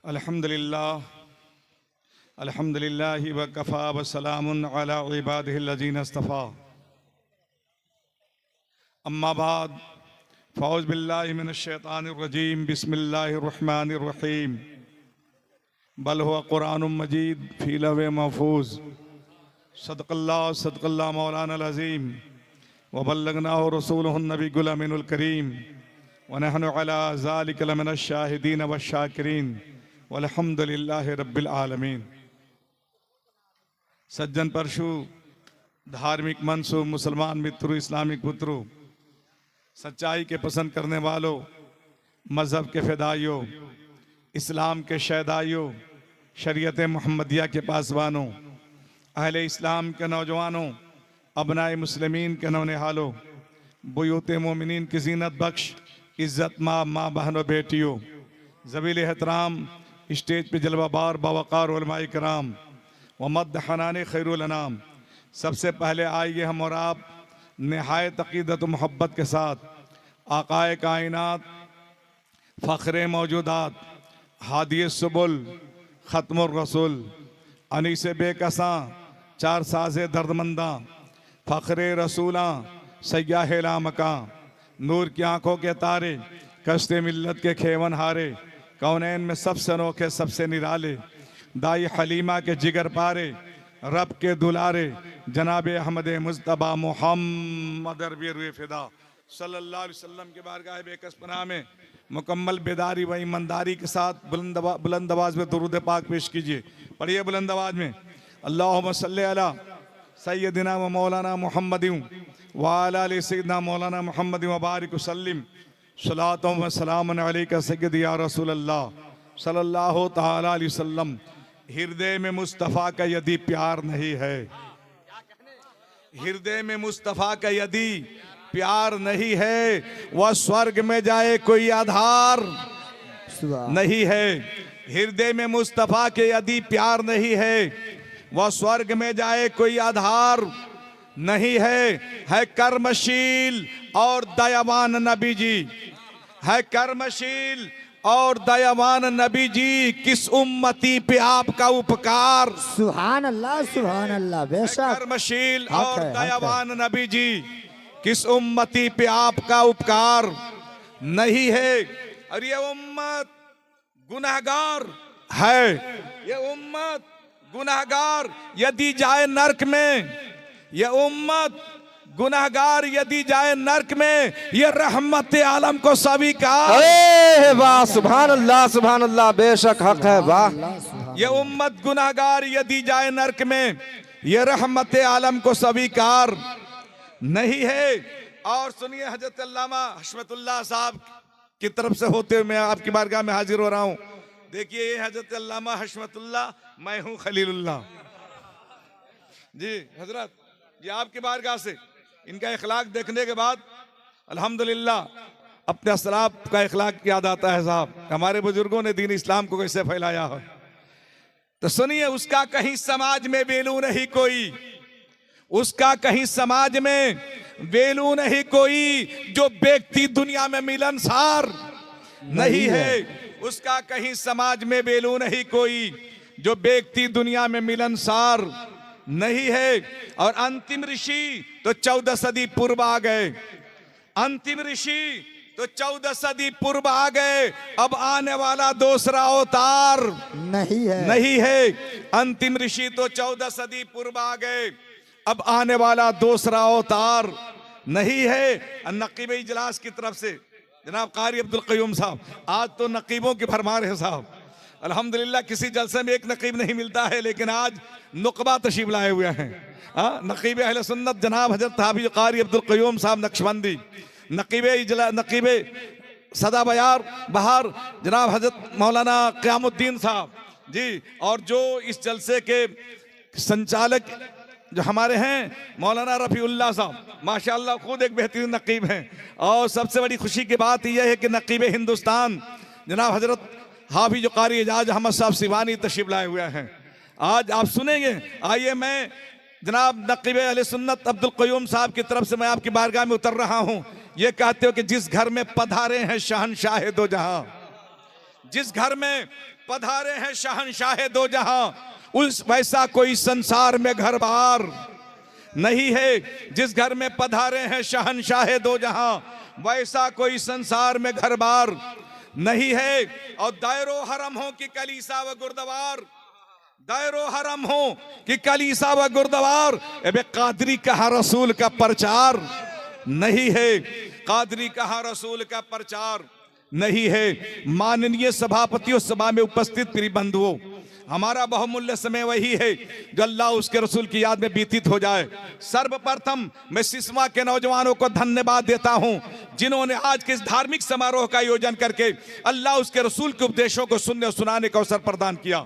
अल्हम्दुलिल्लाह अल्हम्दुलिल्लाहि व कफ़ा व सलामुन अला इबादिहिल्लज़ीना इस्तफ़ा। अम्मा बाद फ़ौज़ बिल्लाहि मिनश्शैतानिर रजीम बिस्मिल्लाहिर रहमानिर रहीम। बल हुवा क़ुरानुम मजीद फ़ी लव्हिन महफ़ूज़। सदक़ल्लाहु मौलाना अज़ीम व बल्लगनाहु रसूलुहुन नबियुल अमीनुल करीम व नहनु अला ज़ालिका लमिनश शाहिदीन व शाकिरीन वल्हम्दुलिल्लाहि रब्बिल आलमीन। सज्जन परशु, धार्मिक मनसू, मुसलमान मित्रों, इस्लामिक पुत्रों, सच्चाई के पसंद करने वालों, मज़हब के फ़िदाइयों, इस्लाम के शहदाइयों, शरीयत मोहम्मदिया के पासवानों, अहले इस्लाम के नौजवानों, अबनाए मुस्लिमीन के नौनिहालों, बुयूत मोमिनीन की जीनत बख्श इज़्ज़त माँ बहनों बेटियों, ज़वील एहतराम स्टेज पे जलवाबार बावकार उलमाए कराम व मद्द हनाने खैरुल अनाम। सबसे पहले आइए हम और आप निहायत अक़ीदत व मोहब्बत के साथ आक़ाए कायनात, फ़ख्र मौजूदात, हादिय सुबुल, ख़त्मुर रसूल, अनीस बेकसां, चार साज़े दर्दमंदा, फ़ख्र रसूलां, सय्याह लामकां, नूर की आँखों के तारे, कश्ते मिल्लत के खेवन हारे, कौनैन में सबसे अनोखे सबसे निराले, दाई हलीमा के जिगर पारे, रब के दुलारे, जनाब अहमद मुज्तबा मोहम्मद अरबी फ़िदा सल्लल्लाहु अलैहि वसल्लम के बारगाह बेकस पनाह में मुकम्मल बेदारी व ईमानदारी के साथ बुलंद आवाज़ में दुरूद पाक पेश कीजिए। पढ़िए बुलंद आवाज़ में, अल्लाहुम्मा सल्ली अला सय्यदिना व मौलाना मुहम्मदिन व अला आलि सय्यिदना मौलाना मुहम्मदिन व बारिक वसल्लिम सलातुम व सलामुन अलैका सय्यदी या रसूल अल्लाह सल्लल्लाहु तआला अलैहि वसल्लम। हृदय में मुस्तफ़ा का यदि प्यार नहीं है, हृदय में मुस्तफ़ा का यदि प्यार नहीं है, वह स्वर्ग में जाए कोई आधार नहीं है। हृदय में मुस्तफ़ा के यदि प्यार नहीं है, वह स्वर्ग में जाए कोई आधार नहीं है कर्मशील और दयावान नबी जी, है कर्मशील और दयावान नबी जी, किस उम्मती पे आपका उपकार। सुभान अल्लाह बेशक। कर्मशील और दयावान नबी जी, किस उम्मती पे आपका उपकार नहीं है। और ये उम्मत गुनहगार है, ये उम्मत गुनहगार यदि जाए नरक में, ये उम्मत गुनहगार यदि जाए नरक में, ये रहमत आलम को स्वीकार। वाह सुभान अल्लाह बेशक हक है। वाह, ये उम्मत गुनहगार यदि जाए नरक में, ये रहमत आलम को स्वीकार नहीं है। और सुनिए, हजरत अल्लामा हशमतुल्लाह साहब की तरफ से होते हुए मैं आपकी बारगाह में हाजिर हो रहा हूँ। देखिए, ये हजरत अल्लामा हशमतुल्लाह, मैं हूँ खलीलुल्लाह जी। हजरत, ये आपकी बारगाह से इनका इखलाक देखने के बाद अल्हम्दुलिल्लाह अपने असलाफ का इखलाक याद आता है साहब, हमारे बुजुर्गों ने दीन इस्लाम को कैसे फैलाया हो। तो सुनिए, उसका कहीं समाज में वेल्यू नहीं कोई, उसका कहीं समाज में वेल्यू नहीं कोई, जो व्यक्ति दुनिया में मिलनसार नहीं है। उसका कहीं समाज में वेल्यू नहीं कोई, जो व्यक्ति दुनिया में मिलनसार नहीं है। और अंतिम ऋषि तो 14 सदी पूर्व आ गए, अंतिम ऋषि तो 14 सदी पूर्व आ गए। अब आने वाला दूसरा अवतार नहीं है। अंतिम ऋषि तो 14 सदी पूर्व आ गए, अब आने वाला दूसरा अवतार नहीं है। नकीब इजलास की तरफ से जनाब कारी अब्दुल क़य्यूम साहब, आज तो नकीबों की भरमार है साहब। अल्हम्दुलिल्लाह किसी जलसे में एक नकीब नहीं मिलता है, लेकिन आज नुकबा तशरीफ लाए हुए हैं। नकीब अहले सुन्नत जनाब हजरत हाफिज कारी अब्दुल क़य्यूम साहब नक्शबंदी, नकीब सदाबयार बहार जनाब हजरत मौलाना क़यामुद्दीन साहब जी। और जो इस जलसे के संचालक जो हमारे हैं मौलाना रफ़ीउल्लाह साहब, माशाअल्लाह खुद एक बेहतरीन नकीब हैं। और सबसे बड़ी खुशी की बात यह है कि नकीब हिंदुस्तान जनाब हजरत हाफिज कारी एजाज अहमद साहब सिवानी तशरीफ लाए हुए हैं। आज आप सुनेंगे। आइए, मैं जनाब नकीब अहले सुन्नत अब्दुल क़य्यूम साहब की तरफ से मैं आपकी बारगाह में उतर रहा हूँ। ये कहते हो कि जिस घर में पधारे हैं शहंशाह दो जहां, जिस घर में पधारे हैं शहंशाह दो जहां, उस वैसा कोई संसार में घर बार नहीं है। जिस घर में पधारे हैं शहंशाह दो जहां, वैसा कोई संसार में घर बार नहीं है। और दायरो हरम हो कि कलीसा व गुरुद्वार, दायरो हरम हो कि कलीसा व गुरुद्वार, अबे कादरी कहा रसूल का प्रचार नहीं है, कादरी कहा रसूल का प्रचार नहीं है। माननीय सभापतियों, सभा में उपस्थित प्रिय बंधुओं, हमारा बहुमूल्य समय वही है जो अल्लाह उसके रसूल की याद में व्यतीत हो जाए। सर्वप्रथम मैं सिसवा के नौजवानों को धन्यवाद देता हूं जिन्होंने आज के इस धार्मिक समारोह का आयोजन करके अल्लाह उसके रसूल के उपदेशों को सुनने और सुनाने का अवसर प्रदान किया।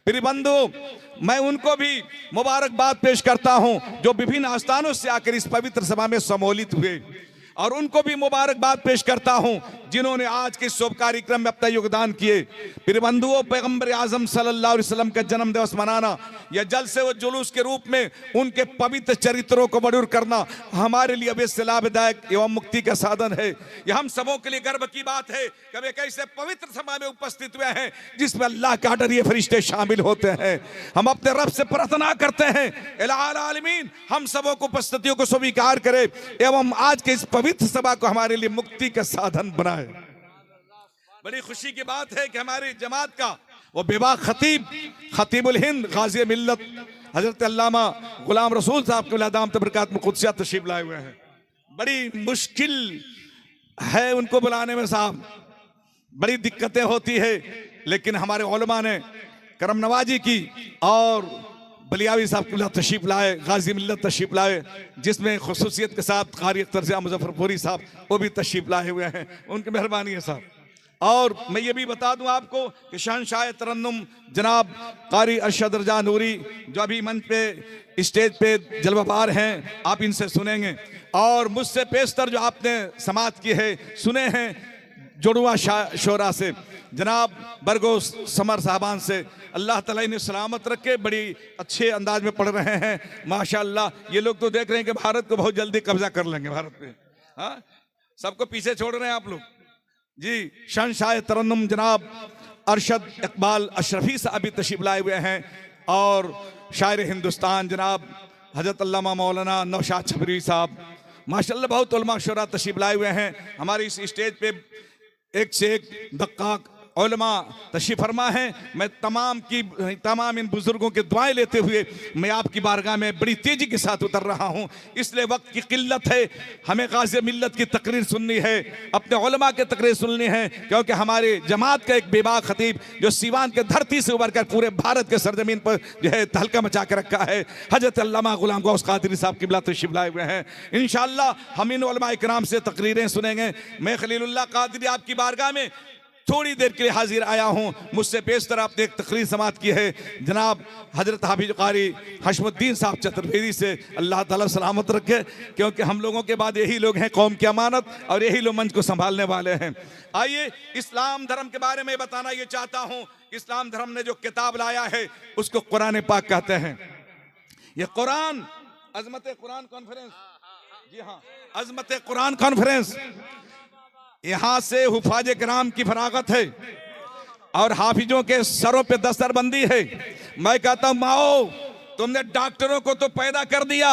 प्रिय बंधु, मैं उनको भी मुबारकबाद पेश करता हूं जो विभिन्न आस्थानों से आकर इस पवित्र सभा में सम्मिलित हुए, और उनको भी मुबारकबाद पेश करता हूं जिन्होंने आज के शुभ कार्यक्रम में अपना योगदान किए। प्रिय बंधुओं, पैगंबर आजम सल्लल्लाहु अलैहि वसल्लम का जन्म दिवस मनाना या जलसे व जुलूस के रूप में उनके पवित्र चरित्रों को मधुर करना हमारे लिए अवश्य लाभदायक एवं मुक्ति का साधन है। यह हम सबों के लिए गर्व की बात है कि वे कैसे पवित्र सभा में उपस्थित हुए हैं जिसमें अल्लाह के डरिए फरिश्ते शामिल होते हैं। हम अपने रब से प्रार्थना करते हैं, इलाहुल आलमीन हम सबों को उपस्थितियों को स्वीकार करे एवं आज के इस पवित्र सभा को हमारे लिए मुक्ति का साधन बनाए। बड़ी खुशी की बात है कि हमारी जमात का वो बेबा खतीब, खतीबुल हिंद गाजी मिल्लत हजरत अल्लामा गुलाम रसूल साहब के दाम तबरकात में कुदसिया तशरीफ लाए हुए हैं। बड़ी मुश्किल है उनको बुलाने में साहब, बड़ी दिक्कतें होती है, लेकिन हमारे उलमा ने करम नवाजी की और बलियावी साहब के तशरीफ लाए, गाजी मिल्लत तशरीफ लाए, जिसमें खुसूसियत के साथ कारी अख्तर मुजफ्फरपुरी साहब वो भी तशरीफ लाए हुए हैं, उनकी मेहरबानी है साहब। और मैं ये भी बता दूं आपको कि शहंशाह तरन्नुम जनाब कारी अरशद रजा नूरी जो अभी मंच पे स्टेज पे जलवाबार हैं, आप इनसे सुनेंगे। और मुझसे पेशतर जो आपने समात की है सुने हैं जुड़वा शोरा से जनाब बरगो समर साहबान से, अल्लाह ताला इन्हें सलामत रखे, बड़ी अच्छे अंदाज में पढ़ रहे हैं माशाअल्लाह। ये लोग तो देख रहे हैं कि भारत को बहुत जल्दी कब्जा कर लेंगे भारत पे, हाँ सबको पीछे छोड़ रहे हैं आप लोग जी। शहंशाह तरन्नुम जनाब अरशद इकबाल अशरफी साहब भी तशरीफ लाए हुए हैं, और शायर हिंदुस्तान जनाब हजरत अल्लामा मौलाना नौशाद छबरी साहब माशाअल्लाह बहुत उलमा शुरा तशरीफ लाए हुए हैं। हमारी इस स्टेज पे एक से एक दक्काक उलमा तशरीफ फरमा है। मैं तमाम इन बुजुर्गों की दुआएं लेते हुए मैं आपकी बारगाह में बड़ी तेजी के साथ उतर रहा हूं, इसलिए वक्त की किल्लत है, हमें गाज़ी मिल्लत की तकरीर सुननी है, अपने उलमा की तकरीर सुननी है, क्योंकि हमारे जमात का एक बेबाक खतीब जो सीवान के धरती से उभर कर पूरे भारत के सरजमीन पर जो है तहलका मचा के रखा है, हजरत अल्लामा गुलाम गौस कादरी साहब किबला तशरीफ लाए हुए हैं। इंशाअल्लाह हम इन उलमा इकराम से तकरीरें सुनेंगे। मैं खलीलुल्लाह कादरी आपकी बारगाह में थोड़ी देर के लिए हाजिर आया हूं। मुझसे पेशतर आपने एक तकरीर समात की है जनाब हजरत हाफिज कारी हशमुद्दीन साहब चतुर्वेदी से, अल्लाह ताला सलामत रखे, क्योंकि हम लोगों के बाद यही लोग हैं कौम की अमानत और यही लोग मंच को संभालने वाले हैं। आइए इस्लाम धर्म के बारे में बताना ये चाहता हूं। इस्लाम धर्म ने जो किताब लाया है उसको कुरान पाक कहते हैं। ये कुरान अजमत कुरान कॉन्फ्रेंस, जी हाँ अजमत कुरान कॉन्फ्रेंस, यहां से हुफाज कराम की फरागत है और हाफिजों के सरों पे दस्तरबंदी है। मैं कहता हूं माओ तुमने डॉक्टरों को तो पैदा कर दिया,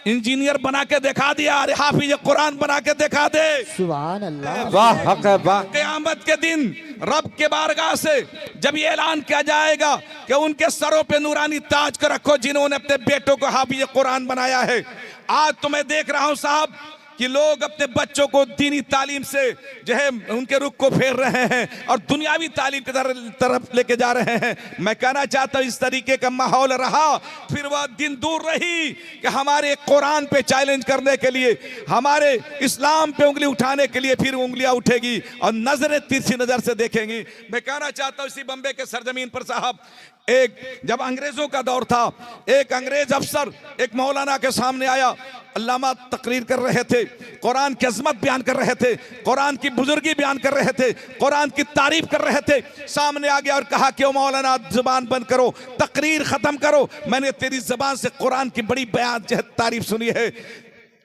इंजीनियर बना के दिखा दिया, अरे हाफिज कुरान बना के दिखा दे। सुभान अल्लाह, वाह हक है वाह। क़यामत के दिन रब के बारगाह से जब ये ऐलान किया जाएगा कि उनके सरों पे नूरानी ताज को रखो जिन्होंने अपने बेटों को हाफिज कुरान बनाया है। आज तो मैं देख रहा हूं साहब कि लोग अपने बच्चों को दीनी तालीम से जो है उनके रुख को फेर रहे हैं और दुनियावी तालीम की तरफ लेके जा रहे हैं। मैं कहना चाहता हूं इस तरीके का माहौल रहा फिर वह दिन दूर रही कि हमारे कुरान पे चैलेंज करने के लिए, हमारे इस्लाम पे उंगली उठाने के लिए फिर उंगलियां उठेगी और नजरें तिरछी नजर से देखेंगी। मैं कहना चाहता हूं इसी बम्बे के सरजमीन पर साहब एक जब अंग्रेजों का दौर था, एक अंग्रेज अफसर एक मौलाना के सामने आया, अल्लामा तकरीर कर रहे थे, कुरान की अजमत बयान कर रहे थे, कुरान की बुजुर्गी बयान कर रहे थे, कुरान की तारीफ कर रहे थे। सामने आ गया और कहा कि ओ मौलाना जुबान बंद करो, तकरीर खत्म करो, मैंने तेरी जुबान से कुरान की बड़ी बयान तारीफ सुनी है।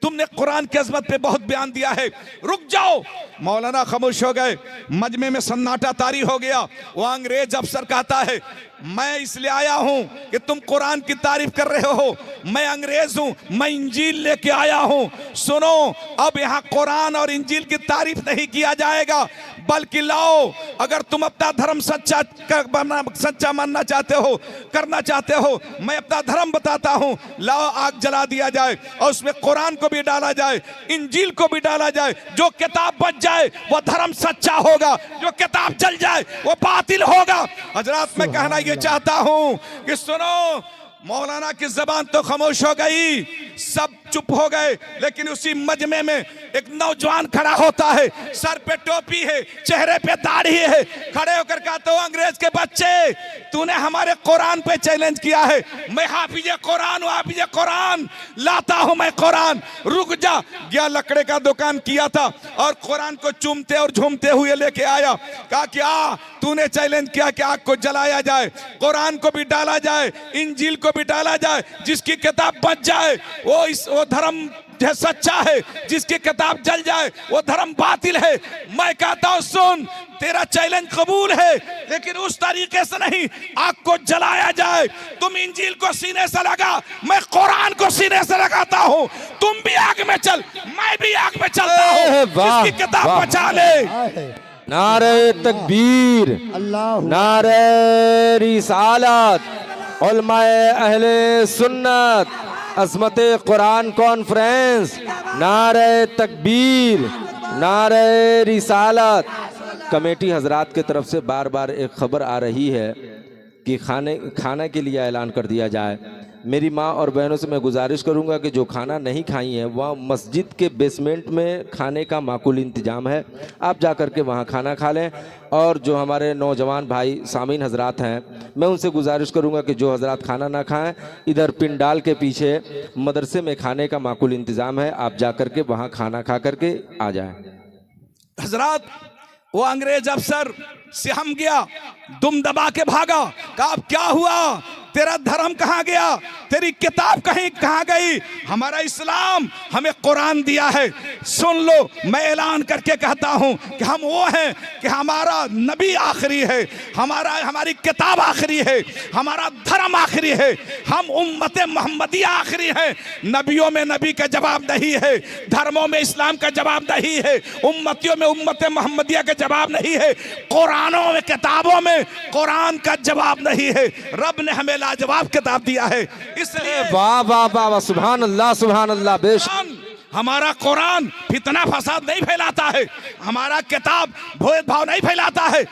तुमने कुरान की अजमत पे बहुत बयान दिया है, रुक जाओ। मौलाना खामोश हो गए, मजमे में सन्नाटा तारी हो गया। वो अंग्रेज अफसर कहता है, मैं इसलिए आया हूं कि तुम कुरान की तारीफ कर रहे हो, मैं अंग्रेज हूं, मैं इंजील लेके आया हूं। सुनो, अब यहां कुरान और इंजील की तारीफ नहीं किया जाएगा, बल्कि लाओ, अगर तुम अपना धर्म सच्चा मानना चाहते हो, करना चाहते हो, मैं अपना धर्म बताता हूं, लाओ आग जला दिया जाए और उसमें कुरान को भी डाला जाए, इंजील को भी डाला जाए। जो किताब बच जाए वो धर्म सच्चा होगा, जो किताब जल जाए वो बातिल होगा। हजरात, मैं कहना ये चाहता हूं कि सुनो, मौलाना की जबान तो खामोश हो गई, सब चुप हो गए, लेकिन उसी मजमे में एक नौजवान खड़ा होता है, सर पे टोपी है, चेहरे पे दाढ़ी है, खड़े होकर कहते हो, अंग्रेज के बच्चे, तूने हमारे कुरान पे चैलेंज किया है, मैं हाफिज कुरान हूं, हाफिज कुरान लाता हूं मैं कुरान। रुक जा। गया, लकड़े का दुकान किया था और कुरान को चूमते और झूमते हुए लेके आया, कहा कि तूने चैलेंज किया कि आग को जलाया जाए, कुरान को भी डाला जाए, इंजील को भी डाला जाए, जिसकी किताब बच जाए वो धर्म जो सच्चा है, जिसकी किताब जल जाए वो धर्म बातिल है। मैं कहता हूं, सुन, तेरा चैलेंज कबूल है, लेकिन उस तरीके से नहीं, आग को जलाया जाए। तुम इंजील को सीने से लगा, मैं कुरान को सीने से लगाता हूं। तुम भी आग में चल, मैं भी आग में चलता हूं, जिसकी किताब बचा ले। नारे तकबीर, अल्लाह, नारे रिसालत, उलमाए अहले सुन्नत, अज़मते कुरान कॉन्फ्रेंस, नारे तकबीर, नारे रिसालत। कमेटी हजरात के तरफ से बार बार एक खबर आ रही है कि खाना के लिए ऐलान कर दिया जाए। मेरी माँ और बहनों से मैं गुजारिश करूँगा कि जो खाना नहीं खाई हैं वहाँ मस्जिद के बेसमेंट में खाने का माकूल इंतज़ाम है, आप जा कर के वहाँ खाना खा लें। और जो हमारे नौजवान भाई सामीन हजरात हैं, मैं उनसे गुजारिश करूँगा कि जो हजरात खाना ना खाएं, इधर पिंडाल के पीछे मदरसे में खाने का माकूल इंतज़ाम है, आप जा कर के वहाँ खाना खा कर के आ जाएँ। हजरात, वो अंग्रेज अफसर से हम गया, दुम दबा के भागा, कहा अब क्या हुआ, तेरा धर्म कहाँ गया, तेरी किताब कहाँ गई? हमारा इस्लाम हमें कुरान दिया है। सुन लो, मैं ऐलान करके कहता हूँ कि हम वो हैं कि हमारा नबी आखिरी है, हमारी किताब आखिरी है, हमारा धर्म आखिरी है, हम उम्मत मोहम्मदिया आखिरी है। नबियों में नबी का जवाब नहीं है, धर्मों में इस्लाम का जवाब नहीं है, उम्मतियों में उम्मत मोहम्मदिया का जवाब नहीं है, कुरानों में किताबों में कुरान का जवाब नहीं है। रब ने हमें लाजवाब किताब दिया है, इसलिए वाह वाह वाह वाह, सुभान अल्लाह, सुभान अल्लाह। बेशक हमारा कुरान फितना फसाद नहीं फैलाता है, हमारा किताब भेदभाव नहीं फैलाता है।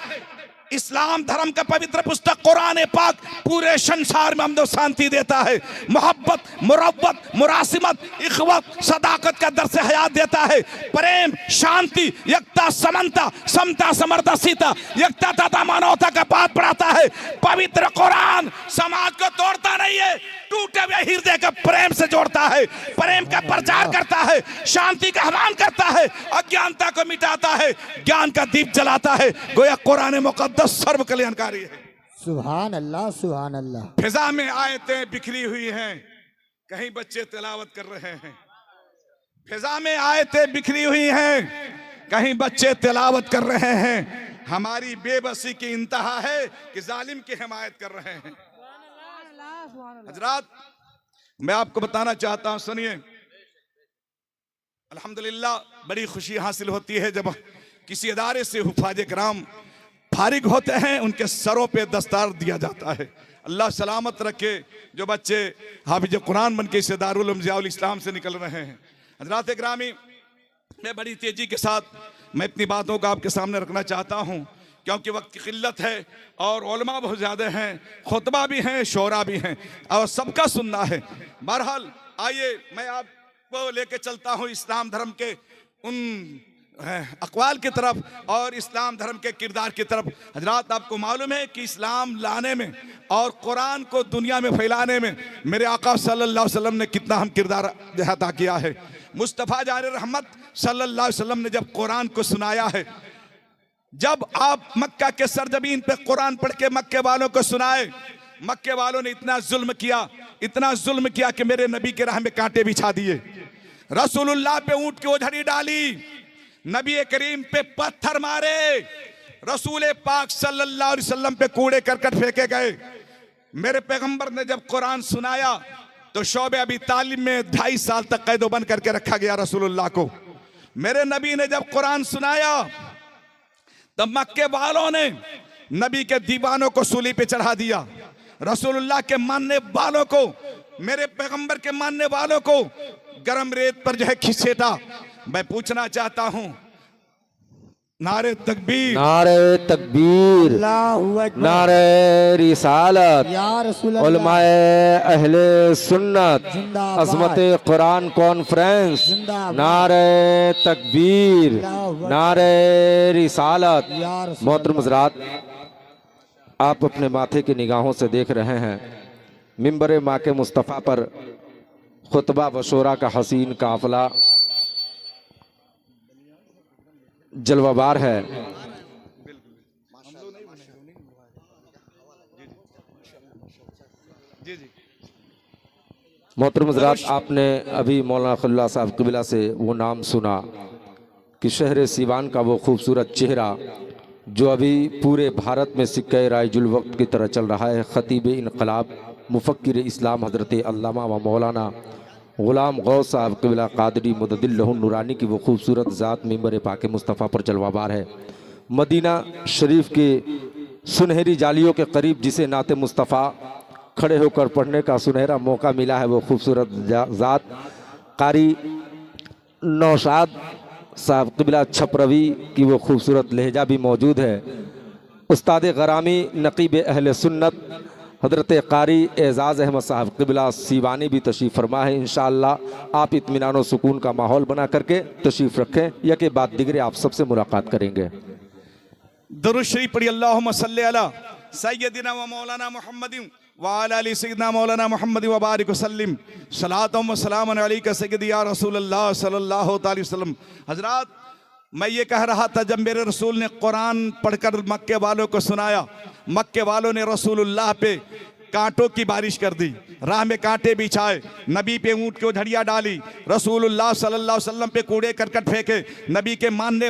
इस्लाम धर्म का पवित्र पुस्तक कुरान पाक पूरे संसार में अमन शांति देता है, मोहब्बत, मुरव्वत, मुरासिमत, इखवत, सदाकत का दर्स हयात देता है, प्रेम, शांति, एकता, समानता, समता, समरदसीता, एकता तथा मानवता का बात पढ़ाता है। पवित्र कुरान समाज को तोड़ता नहीं है, टूटे हुए हृदय का प्रेम से जोड़ता है, प्रेम का प्रचार करता है, शांति का आह्वान करता है, अज्ञानता को मिटाता है, ज्ञान का दीप जलाता है। गोया कुरान मुकद्दस सर्व कल्याणकारी है। सुभान अल्लाह, सुभान अल्लाह। फिजा में आयतें बिखरी हुई हैं, कहीं बच्चे तिलावत कर रहे हैं। फिजा में आयतें बिखरी हुई हैं, कहीं बच्चे तिलावत कर रहे हैं। हमारी बेबसी की इंतहा है कि जालिम की हिमायत कर रहे हैं। हजरात, मैं आपको बताना चाहता हूं, सुनिए, अल्हम्दुलिल्लाह बड़ी खुशी हासिल होती है जब किसी इदारे से हुफाज कराम फारिग होते हैं, उनके सरों पे दस्तार दिया जाता है। अल्लाह सलामत रखे जो बच्चे हाफिज कुरान बन के इस दारुल उलूम ज़ियाउल इस्लाम से निकल रहे हैं। हजरात ग्रामी, मैं बड़ी तेजी के साथ मैं अपनी बातों को आपके सामने रखना चाहता हूँ, क्योंकि वक्त की किल्लत है और उलमा बहुत ज़्यादा हैं, खुतबा भी हैं, शोरा भी हैं और सबका सुनना है। बहरहाल आइए मैं आपको लेके चलता हूँ इस्लाम धर्म के उन अक़वाल की तरफ और इस्लाम धर्म के किरदार की तरफ। हजरात, आपको मालूम है कि इस्लाम लाने में और कुरान को दुनिया में फैलाने में मेरे आका सल्लल्लाहु अलैहि वसल्लम ने कितना हम किरदार अदा किया है। मुस्तफ़ा जान रहमत सल्लल्लाहु अलैहि वसल्लम ने जब कुरान को सुनाया है, जब आप मक्का के सरजमीन पे कुरान पढ़ के मक्के वालों को सुनाए, मक्के वालों ने इतना जुल्म किया कि मेरे नबी के राह में कांटे बिछा दिए। रसूलुल्लाह पे ऊंट की ओझड़ी डाली, नबी करीम पे पत्थर मारे, रसूल पाक सल्लल्लाहु अलैहि वसल्लम पे कूड़े करकट फेंके गए। मेरे पैगंबर ने जब कुरान सुनाया तो शोबे अबी तालिब में 2.5 साल तक कैदोबंद करके रखा गया रसूलुल्लाह को। मेरे नबी ने जब कुरान सुनाया तब मक्के वालों ने नबी के दीवानों को सूली पे चढ़ा दिया, रसूलुल्लाह के मानने वालों को, मेरे पैगंबर के मानने वालों को गरम रेत पर जो है खिसेटा। मैं पूछना चाहता हूं, नारे तकबीर, नारे तकबीर, अल्लाहु अकबर, नारे रिसालत, या रसूल अल्लाह, उलमाए अहले सुन्नत, जिंदाबाद, अज़मते कुरान कॉन्फ्रेंस, जिंदाबाद, नारे तकबीर, नारे रिसालत। या रसूल मोहतरम हज़रात, आप अपने माथे की निगाहों से देख रहे हैं मिंबर माँ के मुस्तफ़ा पर खुतबा वशोरा का हसीन काफिला जलवाबार है। मोहतरम हज़रात, आपने अभी मौलाना खल्ला साहब क़िबला से वो नाम सुना कि शहर सीवान का वो खूबसूरत चेहरा जो अभी पूरे भारत में सिक्के राइजुल वक्त की तरह चल रहा है, ख़तीब इनकलाब मुफ़क्किर इस्लाम हज़रत अल्लामा व मौलाना ग़ुलाम गौस साहब क़िबला क़ादरी मुदद्दिल्लहुन नूरानी की वो खूबसूरत ज़ात मिंबर पाक मुस्तफ़ा पर जलवाबार है। मदीना शरीफ के सुनहरी जालियों के करीब जिसे नाते मुस्तफ़ा खड़े होकर पढ़ने का सुनहरा मौका मिला है, वो खूबसूरत ज़ात कारी नौशाद साहब क़िबला छपरवी की वो खूबसूरत लहजा भी मौजूद है। उस्ताद ग़रामी नक़ीब अहले सुन्नत हज़रत कारी एजाज़ अहमद साहब क़िबला सीवानी भी तशरीफ़ फरमा है। इंशाअल्लाह आप इत्मीनान व सुकून का माहौल बना करके तशरीफ़ रखें, या के बाद दिगरे आप सबसे मुलाकात करेंगे। दुरूद शरीफ पढ़ी, अल्लाहुम्मा सल्ली अला सय्यदिना व मौलाना मुहम्मदिन व अला आलि सय्यिदना मौलाना मुहम्मद व बारिक वसल्लिम सलातुम व सलामुन अलैका सय्यदी या रसूलल्लाह सल्लल्लाहु अलैहि वसल्लम। हजरात, मैं ये कह रहा था, जब मेरे रसूल ने कुरान पढ़कर मक्के वालों को सुनाया, मक्के वालों ने रसूलुल्लाह पे कांटों की बारिश कर दी, राह में कांटे बिछाए, नबी पे ऊंट की झड़िया डाली, रसूलुल्लाह सल्लल्लाहु अलैहि वसल्लम पे कूड़े करकट फेंके, नबी के मानने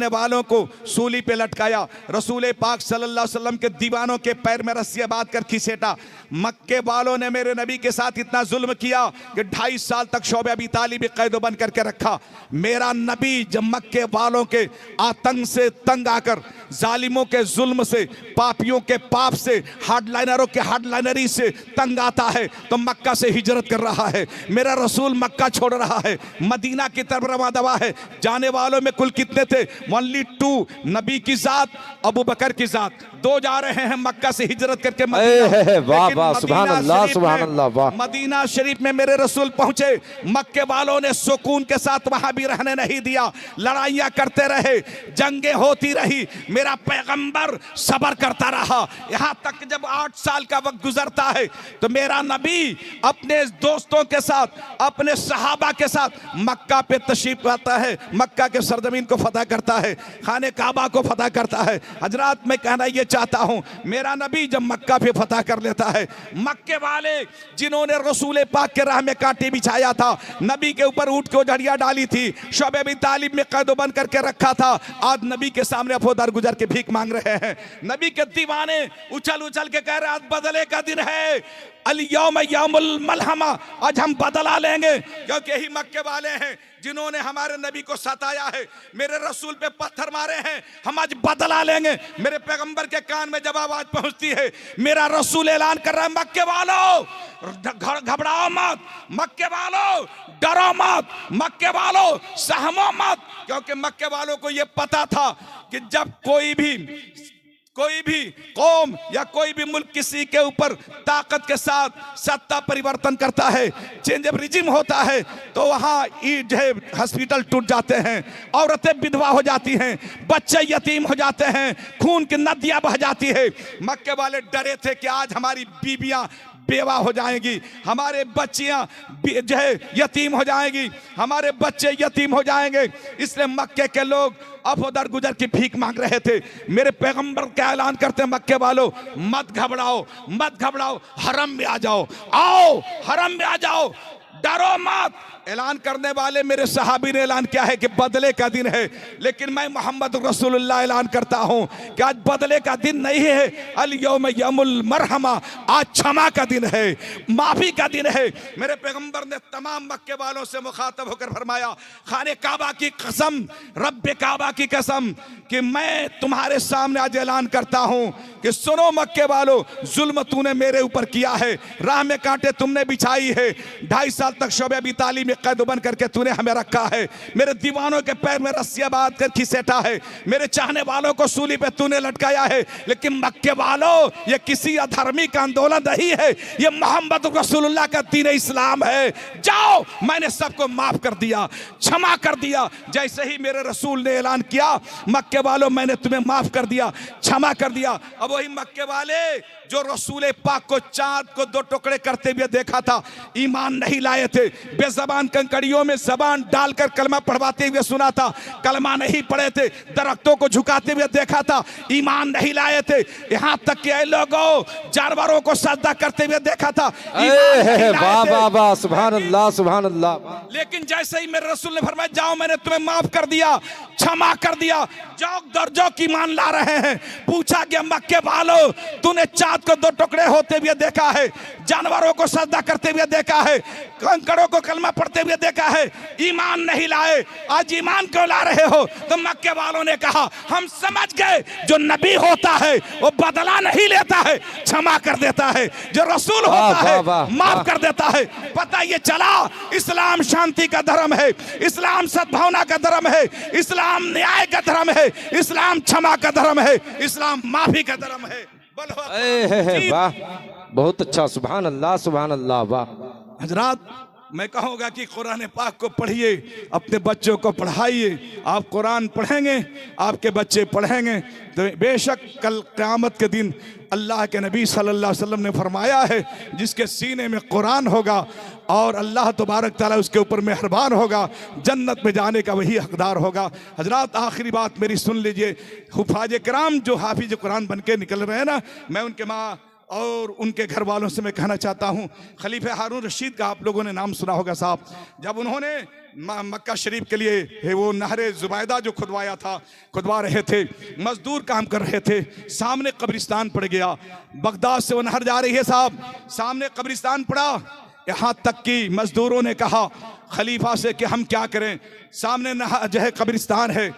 वालों को सूली पे लटकाया, रसूल पाक सल्लल्लाहु अलैहि वसल्लम के दीवानों के पैर में रस्सियां बांध कर खींचेटा। मक्के वालों ने मेरे नबी के साथ इतना जुल्म किया कि 2.5 साल तक शोबे अबी तालिब कैदोबंद करके रखा। मेरा नबी जब मक्के वालों के आतंक से तंग आकर, जालिमों के जुल्म से, पापियों के पाप से, हार्डलाइनरों के हार्डलाइनरी से तंग आता है तो मक्का से हिजरत कर रहा है। मेरा रसूल मक्का छोड़ रहा है, मदीना की तरफ रवा दवा है। जाने वालों में कुल कितने थे? ओनली 2, नबी की जात, अबू बकर की जात। 2 जा रहे हैं मक्का से हिजरत करके मदीना। वाह वाह, सुभान अल्लाह, सुभान अल्लाह, वाह। मदीना शरीफ में मेरे रसूल पहुंचे, मक्के वालों ने सुकून के साथ वहां भी रहने नहीं दिया, लड़ाइयां करते रहे, जंगें होती रही, मेरा पैगंबर सब्र करता रहा। यहां तक जब 8 साल का वक्त गुजरता है तो मेरा नबी अपने दोस्तों के साथ, अपने सहाबा के साथ मक्का पे तशरीफ लाता है, मक्का के सरजमीन को फतह करता है, खाने काबा को फतह करता है। हजरात, मैं कहना ये चाहता हूं, मेरा नबी जब मक्का पे फतह कर लेता है, मक्के वाले जिन्होंने रसूल पाक के राह में कांटे बिछाया था, नबी के ऊपर ऊंट को झड़िया डाली थी, शोबे अबी तालिब में कैदोबंद करके रखा था, आज नबी के सामने अफोदर गुजर के भीख मांग रहे हैं। नबी के दीवाने उछल उछल के कह रहे आज बदले का दिन है, अल-यौम यौमुल मलहमा, आज हम बदला लेंगे, क्योंकि यही मक्के वाले हैं जिन्होंने हमारे नबी को सताया है, मेरे रसूल पे पत्थर मारे हैं, हम आज बदला लेंगे। मेरे पैगंबर के कान में जब आवाज पहुंचती है, मेरा रसूल ऐलान कर रहा है, मक्के वालों घबराओ मत, मक्के वालों डरो मत, मक्के वालों सहमो मत, क्योंकि मक्के वालों को यह पता था कि जब कोई भी कौम या कोई भी मुल्क किसी के ऊपर ताकत के साथ सत्ता परिवर्तन करता है, चेंज ऑफ रिजिम होता है, तो वहाँ हॉस्पिटल टूट जाते हैं, औरतें विधवा हो जाती हैं, बच्चे यतीम हो जाते हैं, खून की नदियाँ बह जाती है। मक्के वाले डरे थे कि आज हमारी बीबियाँ बेवा हो जाएंगी, हमारे बच्चियां जो है यतीम हो जाएंगी, हमारे बच्चे यतीम हो जाएंगे, इसलिए मक्के के लोग अफोदर गुजर की भीख मांग रहे थे। मेरे पैगंबर क्या ऐलान करते हैं, मक्के वालों मत घबराओ, मत घबराओ, हरम में आ जाओ, आओ हरम में आ जाओ, डरो मत। ऐलान करने वाले मेरे सहाबी ने ऐलान किया है कि बदले का दिन है, लेकिन मैं मोहम्मद रसूलुल्लाह ऐलान करता हूं कि आज बदले का दिन नहीं है। अल यौम यौमुल मरहमा, आज क्षमा का दिन है, माफी का दिन है। मेरे पैगंबर ने तमाम मक्के वालों से मुखातब होकर फरमाया, खाने काबा की कसम, रब्बे काबा की कसम, कि मैं तुम्हारे सामने आज ऐलान करता हूं कि सुनो मक्के वालों, जुल्म तूने मेरे ऊपर किया है, राह में कांटे तुमने बिछाई है, 2.5 साल तक शोबे अबी तालिब में कैद बन करके तूने हमें रखा है, मेरे दीवानों के पैर में रस्सियां बांध कर खिसेटा है, मेरे चाहने वालों को सूली पे तूने लटकाया है। लेकिन मक्के वालों, ये किसी अधर्मी का आंदोलन नहीं है, ये मोहम्मद रसूलुल्लाह का दीन इस्लाम है। जाओ, मैंने सबको माफ कर दिया, क्षमा कर दिया। जैसे ही मेरे रसूल ने ऐलान किया, मक्के वालों मैंने तुम्हें माफ कर दिया, क्षमा कर दिया। अब वही मक्के वाले जो रसूल पाक को चांद को 2 टुकड़े करते हुए देखा था, ईमान नहीं लाए थे, बेज़बान कंकड़ियों में जबान डालकर कलमा पढ़वाते हुए सुना था, कलमा नहीं पढ़े थे, दरख्तों को झुकाते हुए देखा था, ईमान नहीं लाए थे, यहाँ तक कि ऐ लोगों जानवरों को सजदा करते हुए देखा था, ईमान नहीं लाए थे। वाह वाह, सुभान अल्लाह सुभान अल्लाह। लेकिन जैसे ही मेरे रसूल ने फरमाया, जाओ मैंने तुम्हें माफ कर दिया, क्षमा कर दिया, जाओ दर्जों की ईमान ला रहे हैं। पूछा कि मक्के वालों, तूने चांद को 2 टुकड़े होते हुए देखा है, जानवरों को सजदा करते हुए देखा है, कंकड़ों को कलमा पढ़ते हुए देखा है, ईमान नहीं लाए, आज ईमान क्यों ला रहे हो? तो मक्के वालों ने कहा, हम समझ गए जो नबी होता है वो बदला नहीं लेता है, क्षमा कर देता है, जो रसूल होता है माफ कर देता है। पता ये चला, इस्लाम शांति का धर्म है, इस्लाम सद्भावना का धर्म है, इस्लाम न्याय का धर्म है, इस्लाम क्षमा का धर्म है, इस्लाम माफी का धर्म है। वाह, बहुत अच्छा, सुभान अल्लाह सुभान अल्लाह। वाह हजरात, मैं कहूँगा कि कुरान पाक को पढ़िए, अपने बच्चों को पढ़ाइए। आप कुरान पढ़ेंगे, आपके बच्चे पढ़ेंगे, तो बेशक कल क़यामत के दिन अल्लाह के नबी सल्लल्लाहु अलैहि वसल्लम ने फरमाया है, जिसके सीने में कुरान होगा और अल्लाह तबारक ताला उसके ऊपर मेहरबान होगा, जन्नत में जाने का वही हकदार होगा। हजरात, आखिरी बात मेरी सुन लीजिए। हुफ़ाज़ किराम जो हाफिज़ कुरान बन के निकल रहे हैं ना, मैं उनके माँ और उनके घर वालों से मैं कहना चाहता हूँ, खलीफा हारून रशीद का आप लोगों ने नाम सुना होगा साहब। जब उन्होंने मक्का शरीफ के लिए वो नहरे जुबैदा जो खुदवाया था, खुदवा रहे थे, मजदूर काम कर रहे थे, सामने कब्रिस्तान पड़ गया। बगदाद से वो नहर जा रही है साहब, सामने कब्रिस्तान पड़ा। यहाँ तक कि मजदूरों ने कहा खलीफा से कि हम क्या करें, सामने नहर जो है कब्रिस्तान है,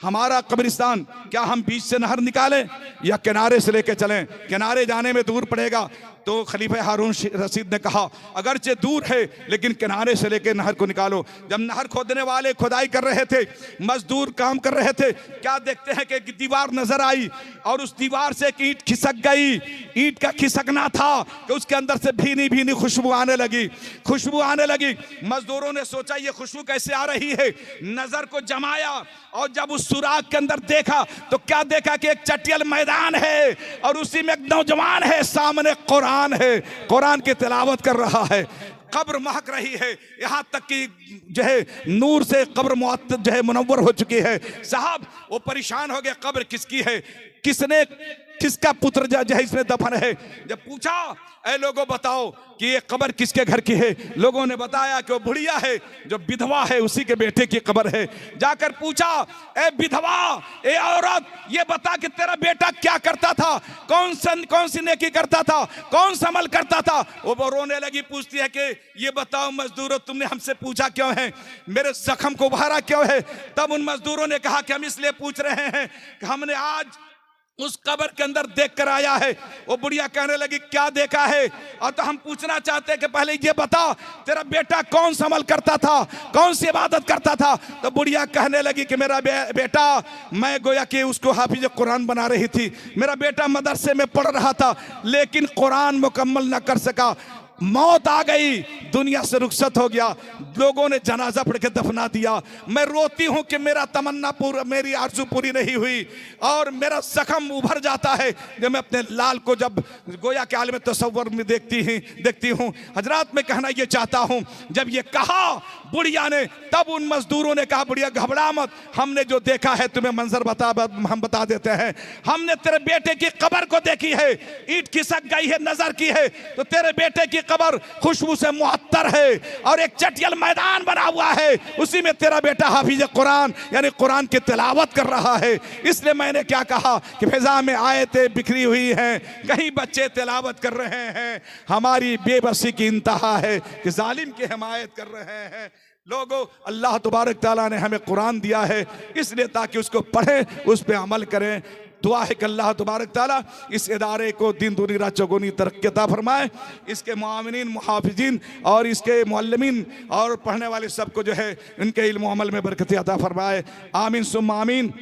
हमारा कब्रिस्तान, क्या हम बीच से नहर निकालें या किनारे से लेके चलें? किनारे जाने में दूर पड़ेगा। तो खलीफा हारून रशीद ने कहा, अगरचे दूर है लेकिन किनारे से लेके नहर को निकालो। जब नहर खोदने वाले खुदाई कर रहे थे, मजदूर काम कर रहे थे, क्या देखते हैं कि दीवार नजर आई और उस दीवार से एक ईंट खिसक गई। ईंट का खिसकना था कि उसके अंदर से भीनी भीनी खुशबू आने लगी, खुशबू आने लगी। मजदूरों ने सोचा ये खुशबू कैसे आ रही है, नजर को जमाया और जब उस सुराख के अंदर देखा तो क्या देखा कि एक चटियल मैदान है और उसी में एक नौजवान है, सामने कुरान है, कुरान की तिलावत कर रहा है। कब्र महक रही है, यहाँ तक कि जो है नूर से कब्र जो है मुनव्वर हो चुकी है। साहब वो परेशान हो गए, कब्र किसकी है, किसने, किसका पुत्र जो है इसमें दफन है। जब पूछा, ऐ लोगों बताओ कि ये कब्र किसके घर की है, लोगों ने बताया कि वो बुढ़िया है जो विधवा है, उसी के बेटे की कब्र है। जाकर पूछा, ए विधवा, ए औरत, ये बता कि तेरा बेटा क्या करता था, कौन सी नेकी करता था, कौन सा अमल करता था? वो रोने लगी, पूछती है कि ये बताओ मजदूरों, तुमने हमसे पूछा क्यों है, मेरे जख्म को उभारा क्यों है? तब उन मजदूरों ने कहा कि हम इसलिए पूछ रहे हैं कि हमने आज उस कब्र के अंदर देख कर आया है। वो बुढ़िया कहने लगी, क्या देखा है? और तो हम पूछना चाहते हैं कि पहले ये बता, तेरा बेटा कौन सा अमल करता था, कौन सी इबादत करता था? तो बुढ़िया कहने लगी कि मेरा बेटा, मैं गोया कि उसको हाफिज कुरान बना रही थी, मेरा बेटा मदरसे में पढ़ रहा था लेकिन कुरान मुकम्मल न कर सका, मौत आ गई, दुनिया से रुखसत हो गया, लोगों ने जनाजा पढ़ के दफना दिया। मैं रोती हूँ कि मेरा तमन्ना पूरा, मेरी आरज़ू पूरी नहीं हुई और मेरा जख्म उभर जाता है जब मैं अपने लाल को जब गोया के आलम तसव्वुर में देखती हूँ। हजरात, मैं कहना ये चाहता हूँ, जब ये कहा बुढ़िया ने, तब उन मजदूरों ने कहा बुढ़िया घबरा मत, हमने जो देखा है तुम्हें मंजर हम बता देते हैं। हमने तेरे बेटे की कब्र को देखी है, ईंट खिसक गई है, नजर की है, तो तेरे बेटे की कब्र खुशबू से मुअत्तर है और एक चटियल मैदान बना हुआ है, उसी में तेरा बेटा हाफिज कुरान यानी कुरान की तिलावत कर रहा है। इसलिए मैंने क्या कहा कि फिजा में आयतें बिखरी हुई हैं, कहीं बच्चे तिलावत कर रहे हैं, हमारी बेबसी की इंतहा है कि जालिम की हिमायत कर रहे हैं। लोगों, अल्लाह तबारक ताला ने हमें कुरान दिया है इसलिए ताकि उसको पढ़ें, उस पर अमल करें। दुआ है कि अल्लाह तबारक ताला इस इदारे को दिन दूनी रात चौगुनी तरक्की अता फरमाए, इसके मुआमिनीन, मुहाफिजीन और इसके मुअल्लिमीन और पढ़ने वाले सबको जो है उनके इल्म अमल में बरकत अता फरमाए। आमीन सुम्मा आमीन।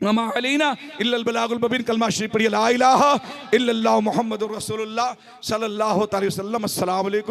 वमा अलैना इल्लल बलागुल मुबीन। कलमा शरीफ पढ़िए, ला इलाहा इल्लल्लाह मुहम्मदुर रसूलुल्लाह सल्लल्लाहु अलैहि वसल्लम। अस्सलामु अलैकुम।